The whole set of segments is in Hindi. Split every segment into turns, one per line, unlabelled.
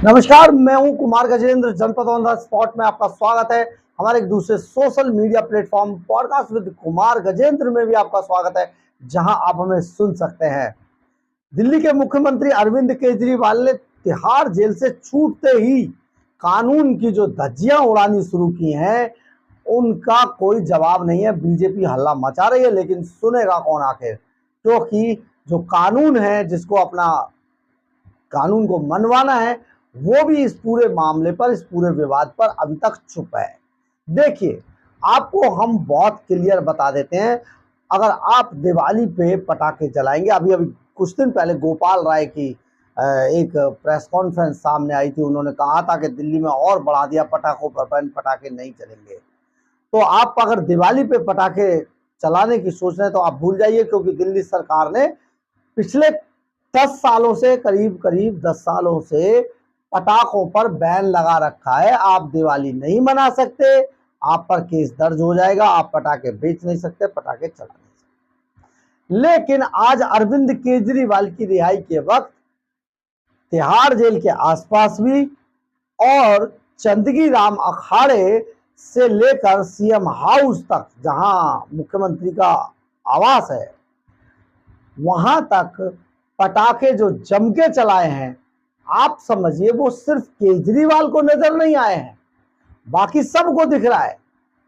नमस्कार, मैं हूं कुमार गजेंद्र। जनपद ऑन द स्पॉट में आपका स्वागत है। हमारे एक दूसरे social media platform podcast with Kumar Gajendra में भी आपका स्वागत है, जहां आप हमें सुन सकते हैं। दिल्ली के मुख्यमंत्री अरविंद केजरीवाल ने तिहाड़ जेल से छूटते ही कानून की जो धज्जियां उड़ानी शुरू की हैं, उनका कोई जवाब नहीं है। बीजेपी हल्ला मचा रही है, लेकिन सुनेगा कौन आखिर? क्योंकि जो कानून है, जिसको अपना कानून को मनवाना है, वो भी इस पूरे मामले पर, इस पूरे विवाद पर अभी तक चुप है। देखिए, आपको हम बहुत क्लियर बता देते हैं। अगर आप दिवाली पे पटाखे जलाएंगे, अभी अभी कुछ दिन पहले गोपाल राय की एक प्रेस कॉन्फ्रेंस सामने आई थी। उन्होंने कहा था कि दिल्ली में और बढ़ा दिया पटाखों पर बैन, पटाखे नहीं चलेंगे। तो आप अगर दिवाली पे पटाखे चलाने की सोच रहे हैं तो आप भूल जाइए, क्योंकि दिल्ली सरकार ने पिछले 10 सालों से, करीब करीब 10 सालों से पटाखों पर बैन लगा रखा है। आप दिवाली नहीं मना सकते, आप पर केस दर्ज हो जाएगा, आप पटाखे बेच नहीं सकते, पटाखे चला नहीं सकते। लेकिन आज अरविंद केजरीवाल की रिहाई के वक्त तिहाड़ जेल के आसपास भी और चंदगी राम अखाड़े से लेकर सीएम हाउस तक, जहां मुख्यमंत्री का आवास है, वहां तक पटाखे जो जम के चलाए हैं, आप समझिए वो सिर्फ केजरीवाल को नजर नहीं आए हैं, बाकी सबको दिख रहा है।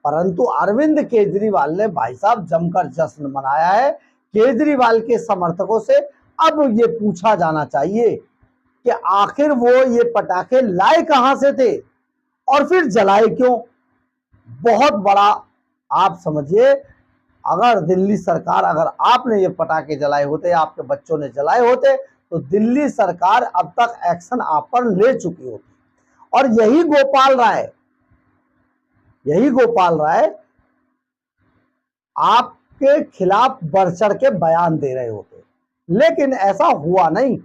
परंतु अरविंद केजरीवाल ने भाई साहब जमकर जश्न मनाया है। केजरीवाल के समर्थकों से अब ये पूछा जाना चाहिए कि आखिर वो ये पटाखे लाए कहां से थे और फिर जलाए क्यों। बहुत बड़ा, आप समझिए, अगर दिल्ली सरकार, अगर आपने ये पटाखे जलाए होते, आपके बच्चों ने जलाए होते, तो दिल्ली सरकार अब तक एक्शन आप पर ले चुकी होती। और यही गोपाल राय आपके खिलाफ बढ़ चढ़ के बयान दे रहे होते, लेकिन ऐसा हुआ नहीं।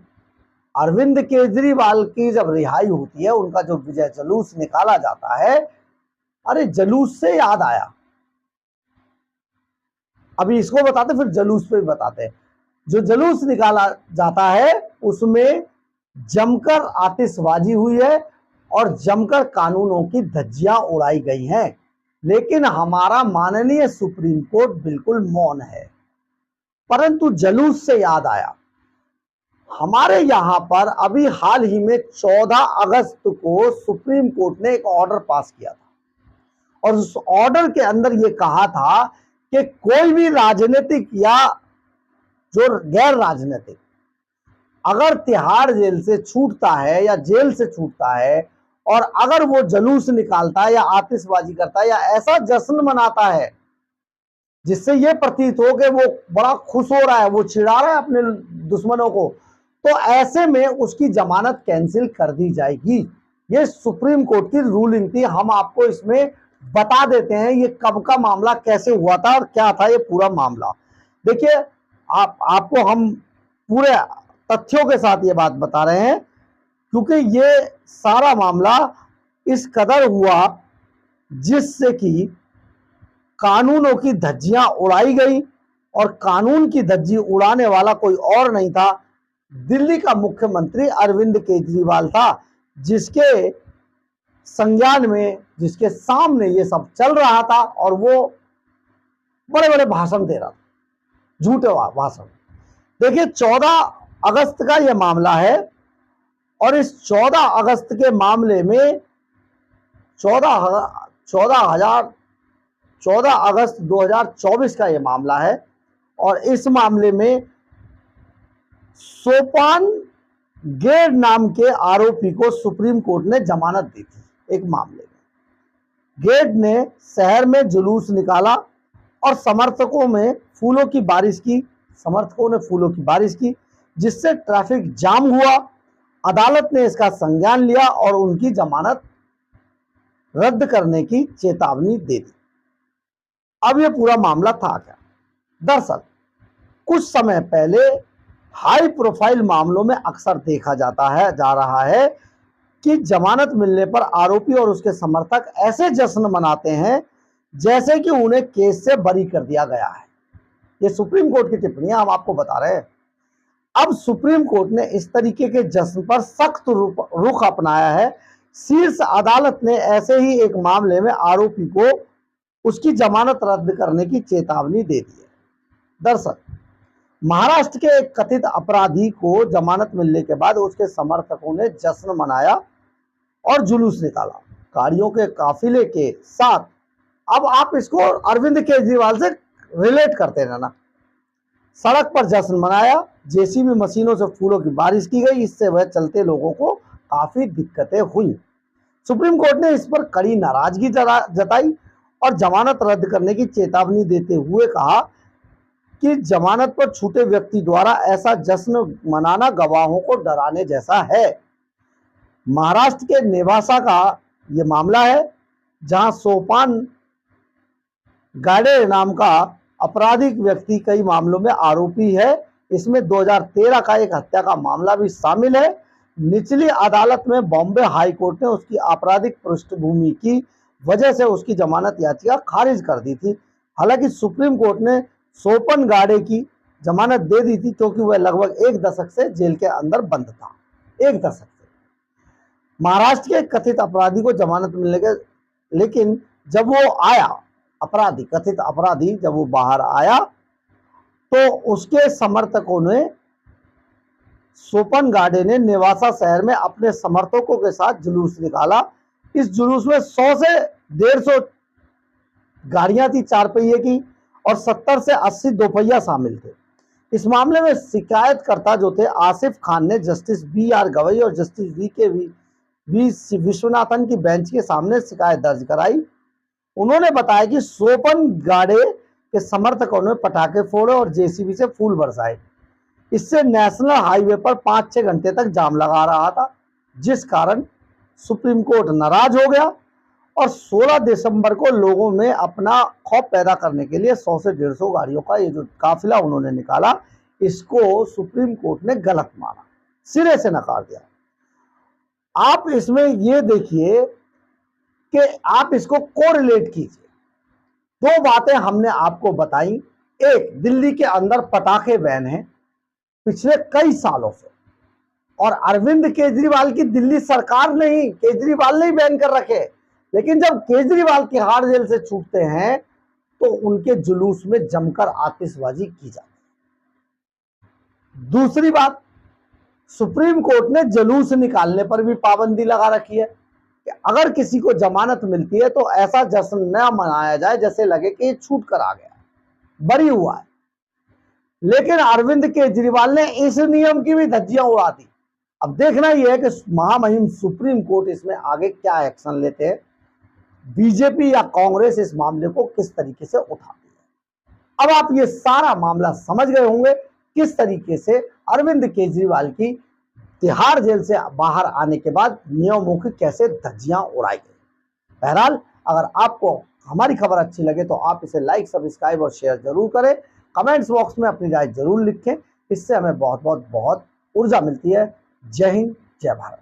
अरविंद केजरीवाल की जब रिहाई होती है, उनका जो विजय जुलूस निकाला जाता है, अरे जुलूस से याद आया, अभी इसको बताते फिर जुलूस पे बताते हैं। जो जुलूस निकाला जाता है उसमें जमकर आतिशबाजी हुई है और जमकर कानूनों की धज्जियां उड़ाई गई हैं, लेकिन हमारा माननीय सुप्रीम कोर्ट बिल्कुल मौन है। परंतु जुलूस से याद आया, हमारे यहां पर अभी हाल ही में 14 अगस्त को सुप्रीम कोर्ट ने एक ऑर्डर पास किया था, और उस ऑर्डर के अंदर यह कहा था कि कोई भी राजनीतिक या जो गैर राजनीतिक अगर तिहाड़ जेल से छूटता है या जेल से छूटता है, और अगर वो जुलूस निकालता है या आतिशबाजी करता है या ऐसा जश्न मनाता है जिससे ये प्रतीत हो कि वो बड़ा खुश हो रहा है, वो चिढ़ा रहा है अपने दुश्मनों को, तो ऐसे में उसकी जमानत कैंसिल कर दी जाएगी। ये सुप्रीम कोर्ट की रूलिंग थी। हम आपको इसमें बता देते हैं ये कब का मामला, कैसे हुआ था और क्या था ये पूरा मामला। देखिए, आपको हम पूरे तथ्यों के साथ ये बात बता रहे हैं, क्योंकि ये सारा मामला इस कदर हुआ जिससे कि कानूनों की धज्जियां उड़ाई गई, और कानून की धज्जी उड़ाने वाला कोई और नहीं था, दिल्ली का मुख्यमंत्री अरविंद केजरीवाल था, जिसके संज्ञान में, जिसके सामने ये सब चल रहा था, और वो बड़े बड़े भाषण दे रहा था, झूठे भाषण। देखिए, 14 अगस्त का यह मामला है, और इस 14 अगस्त के मामले में 14 अगस्त 2024 का यह मामला है, और इस मामले में सोपान गेड नाम के आरोपी को सुप्रीम कोर्ट ने जमानत दी थी। एक मामले में गेड ने शहर में जुलूस निकाला और समर्थकों ने फूलों की बारिश की, जिससे ट्रैफिक जाम हुआ। अदालत ने इसका संज्ञान लिया और उनकी जमानत रद्द करने की चेतावनी दे दी। अब यह पूरा मामला था क्या? दरअसल कुछ समय पहले हाई प्रोफाइल मामलों में अक्सर देखा जा रहा है कि जमानत मिलने पर आरोपी और उसके समर्थक ऐसे जश्न मनाते हैं जैसे कि उन्हें केस से बरी कर दिया गया है। ये सुप्रीम कोर्ट की टिप्पणियां हम आपको बता रहे हैं। अब सुप्रीम कोर्ट ने इस तरीके के जश्न पर सख्त रुख अपनाया है। शीर्ष अदालत ने ऐसे ही एक मामले में आरोपी को उसकी जमानत रद्द करने की चेतावनी दे दी है। दरअसल महाराष्ट्र के एक कथित अपराधी को जमानत मिलने के बाद उसके समर्थकों ने जश्न मनाया और जुलूस निकाला गाड़ियों के काफिले के साथ। अब आप इसको अरविंद केजरीवाल से रिलेट करते रहना। सड़क पर जश्न मनाया, जेसीबी मशीनों से फूलों की बारिश की गई, इससे वह चलते लोगों को काफी दिक्कतें हुई। सुप्रीम कोर्ट ने इस पर कड़ी नाराजगी जताई और जमानत रद्द करने की चेतावनी देते हुए कहा कि जमानत पर छूटे व्यक्ति द्वारा ऐसा जश्न मनाना गवाहों को डराने जैसा है। महाराष्ट्र के नेवासा का यह मामला है, जहां सोपान गाड़े नाम का आपराधिक व्यक्ति कई मामलों में आरोपी है। इसमें 2013 का एक हत्या का मामला भी शामिल है। निचली अदालत में बॉम्बे हाई कोर्ट ने उसकी आपराधिक पृष्ठभूमि की वजह से उसकी जमानत याचिका खारिज कर दी थी। हालांकि सुप्रीम कोर्ट ने सोपन गाड़े की जमानत दे दी थी क्योंकि वह लगभग एक दशक से जेल के अंदर बंद था। एक दशक से महाराष्ट्र के कथित अपराधी को जमानत मिलने के, लेकिन जब वो आया कथित अपराधी जब वो बाहर आया तो उसके समर्थकों ने सोपन गाड़े ने नेवासा शहर में अपने समर्थकों के साथ जुलूस निकाला। इस जुलूस में 100 से 150 गाड़ियां थी 4 पहिए की और 70 से 80 दोपहिया शामिल थे। इस मामले में शिकायतकर्ता जो थे आसिफ खान ने जस्टिस BR गवई और जस्टिस VK विश्वनाथन की बेंच के सामने शिकायत दर्ज कराई। उन्होंने बताया कि सोपन गाड़े के समर्थकों ने पटाखे फोड़े और जेसीबी से फूल बरसाए। इससे नेशनल हाईवे पर 5-6 घंटे तक जाम लगा रहा था, जिस कारण सुप्रीम कोर्ट नाराज हो गया और 16 दिसंबर को लोगों में अपना खौफ पैदा करने के लिए 100 से 150 गाड़ियों का ये जो काफिला उन्होंने निकाला, इसको सुप्रीम कोर्ट ने गलत माना, सिरे से नकार दिया। आप इसमें ये देखिए कि आप इसको कोरिलेट कीजिए। 2 बातें हमने आपको बताई। एक, दिल्ली के अंदर पटाखे बैन है पिछले कई सालों से, और अरविंद केजरीवाल की दिल्ली सरकार ने ही, केजरीवाल ने ही बैन कर रखे। लेकिन जब केजरीवाल तिहाड़ जेल से छूटते हैं तो उनके जुलूस में जमकर आतिशबाजी की जाती है। दूसरी बात, सुप्रीम कोर्ट ने जुलूस निकालने पर भी पाबंदी लगा रखी है कि अगर किसी को जमानत मिलती है तो ऐसा जश्न न मनाया जाए जैसे लगे कि ये छूट कर आ गया, बरी हुआ है। लेकिन अरविंद केजरीवाल ने इस नियम की भी धज्जियां उड़ा दी। अब देखना यह है कि महामहिम सुप्रीम कोर्ट इसमें आगे क्या एक्शन लेते हैं। बीजेपी या कांग्रेस इस मामले को किस तरीके से उठाती है। अब आप ये सारा मामला समझ गए होंगे किस तरीके से अरविंद केजरीवाल की तिहाड़ जेल से बाहर आने के बाद नियमों की कैसे धज्जियां उड़ाई गई। बहरहाल, अगर आपको हमारी खबर अच्छी लगे तो आप इसे लाइक, सब्सक्राइब और शेयर जरूर करें। कमेंट्स बॉक्स में अपनी राय जरूर लिखें, इससे हमें बहुत ऊर्जा मिलती है। जय हिंद, जय भारत।